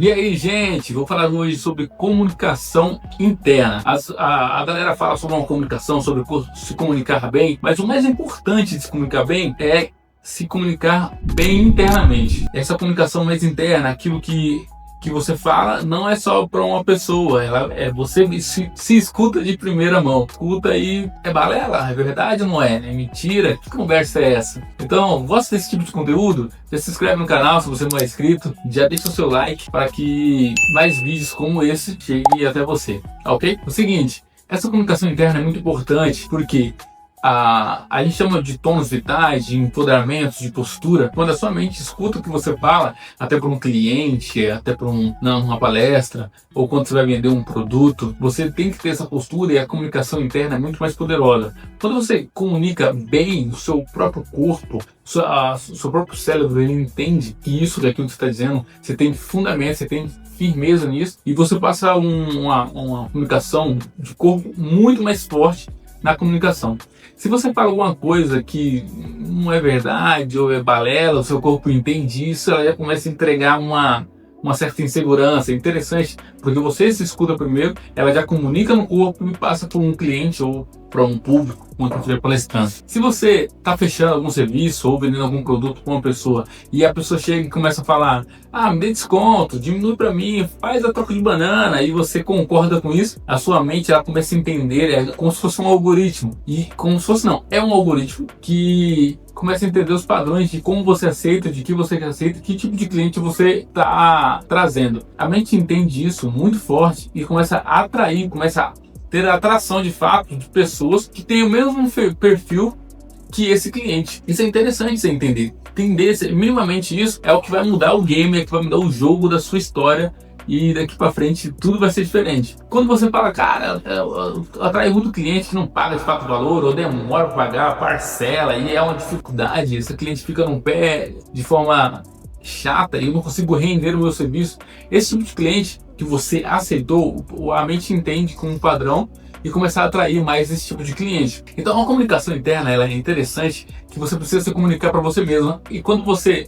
E aí, gente, vou falar hoje sobre comunicação interna. A galera fala sobre uma comunicação, sobre se comunicar bem, mas o mais importante de se comunicar bem é se comunicar bem internamente. Essa comunicação mais interna, aquilo que você fala, não é só para uma pessoa, ela é você se escuta de primeira mão. Escuta aí, é balela, é verdade ou não é? É mentira? Que conversa é essa? Então, gosta desse tipo de conteúdo? Já se inscreve no canal se você não é inscrito, já deixa o seu like para que mais vídeos como esse cheguem até você, ok? O seguinte, essa comunicação interna é muito importante porque a gente chama de tons vitais, de empoderamento, de postura, quando a sua mente escuta o que você fala, até para um cliente, até para uma palestra, ou quando você vai vender um produto, você tem que ter essa postura e a comunicação interna é muito mais poderosa. Quando você comunica bem, o seu próprio corpo, seu próprio cérebro, ele entende que isso daquilo que você está dizendo, você tem fundamento, você tem firmeza nisso, e você passa uma comunicação de corpo muito mais forte na comunicação. Se você fala alguma coisa que não é verdade ou é balela, o seu corpo entende isso, ela já começa a entregar uma certa insegurança. É interessante, porque você se escuta primeiro, ela já comunica no corpo e passa por um cliente ou para um público, quando estiver palestrando. Se você está fechando algum serviço ou vendendo algum produto com uma pessoa e a pessoa chega e começa a falar: me dê desconto, diminui para mim, faz a troca de banana, e você concorda com isso, a sua mente ela começa a entender, é como se fosse um algoritmo. E como se fosse não, é um algoritmo que começa a entender os padrões de como você aceita, de que você aceita, que tipo de cliente você está trazendo. A mente entende isso muito forte e começa a atrair, começa a ter a atração de fato de pessoas que têm o mesmo perfil que esse cliente. Isso é interessante você entender. Entender minimamente isso é o que vai mudar o game, é o que vai mudar o jogo da sua história. E daqui pra frente tudo vai ser diferente. Quando você fala, cara, eu atraio muito cliente que não paga de fato o valor, ou demora para pagar, parcela, e é uma dificuldade, esse cliente fica no pé de forma chata e eu não consigo render o meu serviço. Esse tipo de cliente que você aceitou, a mente entende como um padrão e começar a atrair mais esse tipo de cliente. Então a comunicação interna ela é interessante, que você precisa se comunicar para você mesmo. E quando você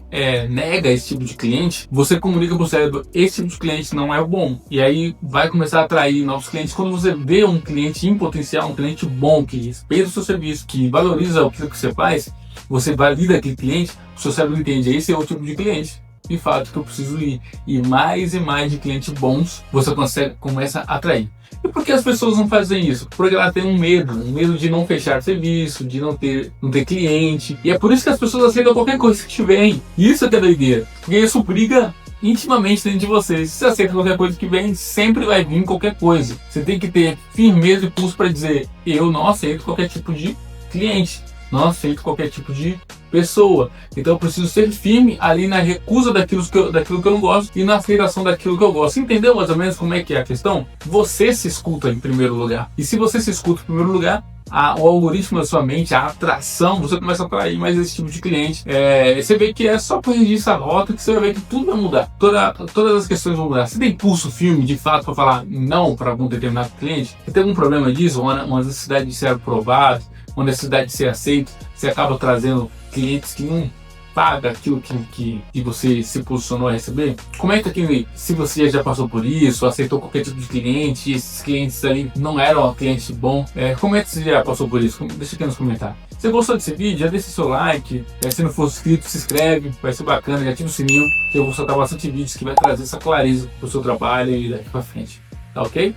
nega esse tipo de cliente, você comunica para o cérebro: esse tipo de cliente não é bom. E aí vai começar a atrair novos clientes. Quando você vê um cliente em potencial, um cliente bom, que respeita o seu serviço, que valoriza aquilo que você faz, você valida aquele cliente, o seu cérebro entende: esse é o tipo de cliente de fato que eu preciso ir. E mais de clientes bons você começa a atrair. E por que as pessoas não fazem isso? Porque ela tem um medo de não fechar serviço, de não ter cliente. E é por isso que as pessoas aceitam qualquer coisa que vem. Isso é que é doideira. Porque isso briga intimamente dentro de você. Se você aceita qualquer coisa que vem, sempre vai vir qualquer coisa. Você tem que ter firmeza e pulso para dizer: eu não aceito qualquer tipo de cliente, não aceito qualquer tipo de pessoa. Então eu preciso ser firme ali na recusa daquilo que eu não gosto e na aceitação daquilo que eu gosto. Entendeu mais ou menos como é que é a questão? Você se escuta em primeiro lugar. E se você se escuta em primeiro lugar, o algoritmo da sua mente, a atração, você começa a atrair mais esse tipo de cliente. Você vê que é só corrigir essa rota que você vai ver que tudo vai mudar. Todas as questões vão mudar. Você tem pulso firme de fato para falar não para algum determinado cliente? Você tem algum problema disso? Uma necessidade de ser aprovado, uma necessidade de ser aceito? Você acaba trazendo clientes que não pagam aquilo que você se posicionou a receber? Comenta aqui se você já passou por isso, aceitou qualquer tipo de cliente, esses clientes ali não eram clientes bons. Comenta se já passou por isso, deixa aqui nos comentários. Se você gostou desse vídeo, já deixa seu like, se não for inscrito, se inscreve, vai ser bacana, já ativa o sininho, que eu vou soltar bastante vídeos que vai trazer essa clareza pro seu trabalho e daqui pra frente, tá ok?